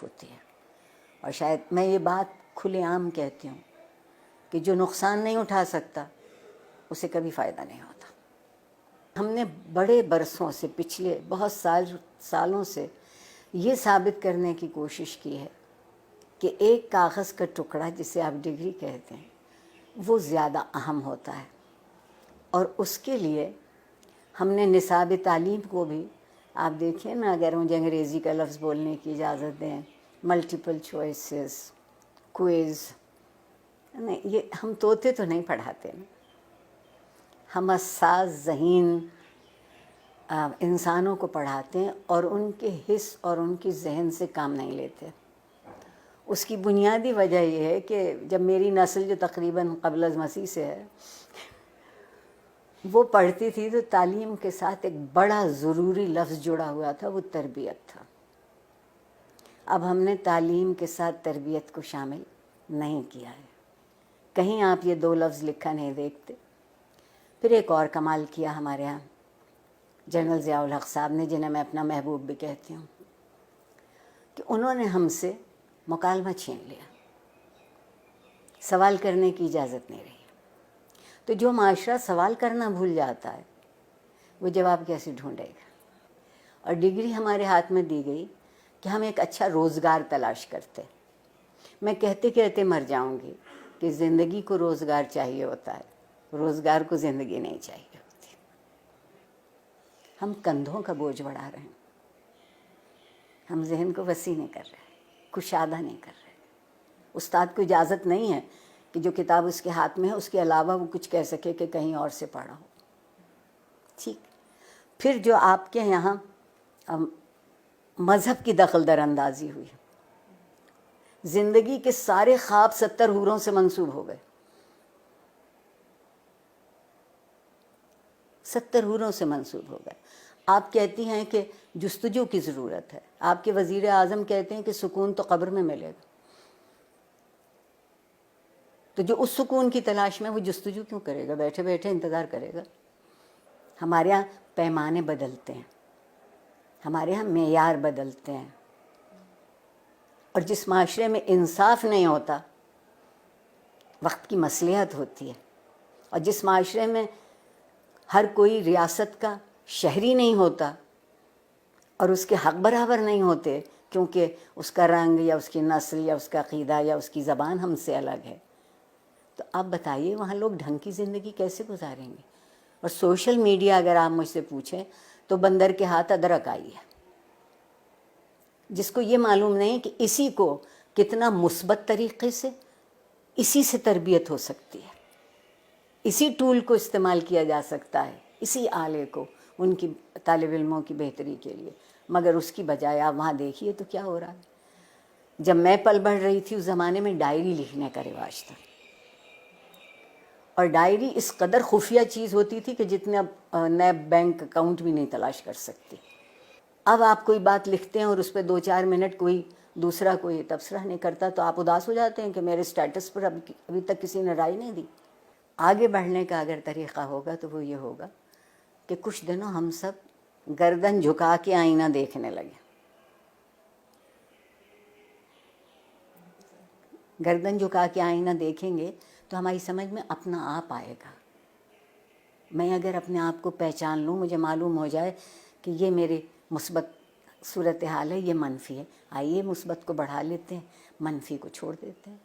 تکلیف ہوتی ہے. اور شاید میں یہ بات کھلے عام کہتی ہوں کہ جو نقصان نہیں اٹھا سکتا اسے کبھی فائدہ نہیں ہوتا. ہم نے بڑے برسوں سے، پچھلے بہت سالوں سے یہ ثابت کرنے کی کوشش کی ہے کہ ایک کاغذ کا ٹکڑا جسے آپ ڈگری کہتے ہیں وہ زیادہ اہم ہوتا ہے. اور اس کے لیے ہم نے نصاب تعلیم کو بھی، آپ دیکھیں نا، اگر مجھے انگریزی کا لفظ بولنے کی اجازت دیں، ملٹیپل چوائسز، کوئز، نہیں، یہ ہم طوطے تو نہیں پڑھاتے نا، ہم حساس ذہین انسانوں کو پڑھاتے ہیں اور ان کے حس اور ان کی ذہن سے کام نہیں لیتے. اس کی بنیادی وجہ یہ ہے کہ جب میری نسل جو تقریباً قبل از مسیح سے ہے وہ پڑھتی تھی تو تعلیم کے ساتھ ایک بڑا ضروری لفظ جڑا ہوا تھا، وہ تربیت تھا. اب ہم نے تعلیم کے ساتھ تربیت کو شامل نہیں کیا ہے. کہیں آپ یہ دو لفظ لکھا نہیں دیکھتے. پھر ایک اور کمال کیا ہمارے ہاں جنرل ضیاء الحق صاحب نے، جنہیں میں اپنا محبوب بھی کہتی ہوں، کہ انہوں نے ہم سے مکالمہ چھین لیا، سوال کرنے کی اجازت نہیں رہی. تو جو معاشرہ سوال کرنا بھول جاتا ہے وہ جواب کیسے ڈھونڈے گا؟ اور ڈگری ہمارے ہاتھ میں دی گئی کہ ہم ایک اچھا روزگار تلاش کرتے. میں کہتے کہتے مر جاؤں گی کہ زندگی کو روزگار چاہیے ہوتا ہے، روزگار کو زندگی نہیں چاہیے ہوتی. ہم کندھوں کا بوجھ بڑھا رہے ہیں، ہم ذہن کو وسیع نہیں کر رہے، کشادہ نہیں کر رہے. استاد کو اجازت نہیں ہے کہ جو کتاب اس کے ہاتھ میں ہے اس کے علاوہ وہ کچھ کہہ سکے کہ کہیں اور سے پڑھا ہو. ٹھیک. پھر جو آپ کے یہاں مذہب کی دخل در اندازی ہوئی، زندگی کے سارے خواب 70 حوروں سے منسوب ہو گئے. 70 حوروں سے منسوب ہو گئے. آپ کہتی ہیں کہ جستجو کی ضرورت ہے، آپ کے وزیر اعظم کہتے ہیں کہ سکون تو قبر میں ملے گا. تو جو اس سکون کی تلاش میں، وہ جستجو کیوں کرے گا؟ بیٹھے بیٹھے انتظار کرے گا. ہمارے یہاں پیمانے بدلتے ہیں، ہمارے یہاں معیار بدلتے ہیں. اور جس معاشرے میں انصاف نہیں ہوتا وقت کی مصلحت ہوتی ہے. اور جس معاشرے میں ہر کوئی ریاست کا شہری نہیں ہوتا اور اس کے حق برابر نہیں ہوتے کیونکہ اس کا رنگ یا اس کی نسل یا اس کا عقیدہ یا اس کی زبان ہم سے الگ ہے، تو آپ بتائیے وہاں لوگ ڈھنگ کی زندگی کیسے گزاریں گے؟ اور سوشل میڈیا اگر آپ مجھ سے پوچھیں تو بندر کے ہاتھ ادرک آئی ہے. جس کو یہ معلوم نہیں کہ اسی کو کتنا مثبت طریقے سے اسی سے تربیت ہو سکتی ہے، اسی ٹول کو استعمال کیا جا سکتا ہے، اسی آلے کو ان کی طالب علموں کی بہتری کے لیے. مگر اس کی بجائے آپ وہاں دیکھیے تو کیا ہو رہا ہے. جب میں پل بڑھ رہی تھی اس زمانے میں ڈائری لکھنے کا رواج تھا، اور ڈائری اس قدر خفیہ چیز ہوتی تھی کہ جتنے اب نیب بینک اکاؤنٹ بھی نہیں تلاش کر سکتی. اب آپ کوئی بات لکھتے ہیں اور اس پہ 2-4 منٹ کوئی دوسرا کوئی تبصرہ نہیں کرتا تو آپ اداس ہو جاتے ہیں کہ میرے سٹیٹس پر ابھی تک کسی نے رائے نہیں دی. آگے بڑھنے کا اگر طریقہ ہوگا تو وہ یہ ہوگا کہ کچھ دنوں ہم سب گردن جھکا کے آئینہ دیکھنے لگے. گردن جھکا کے آئینہ دیکھیں گے تو ہماری سمجھ میں اپنا آپ آئے گا. میں اگر اپنے آپ کو پہچان لوں، مجھے معلوم ہو جائے کہ یہ میرے مثبت صورتحال ہے، یہ منفی ہے، آئیے مثبت کو بڑھا لیتے ہیں، منفی کو چھوڑ دیتے ہیں.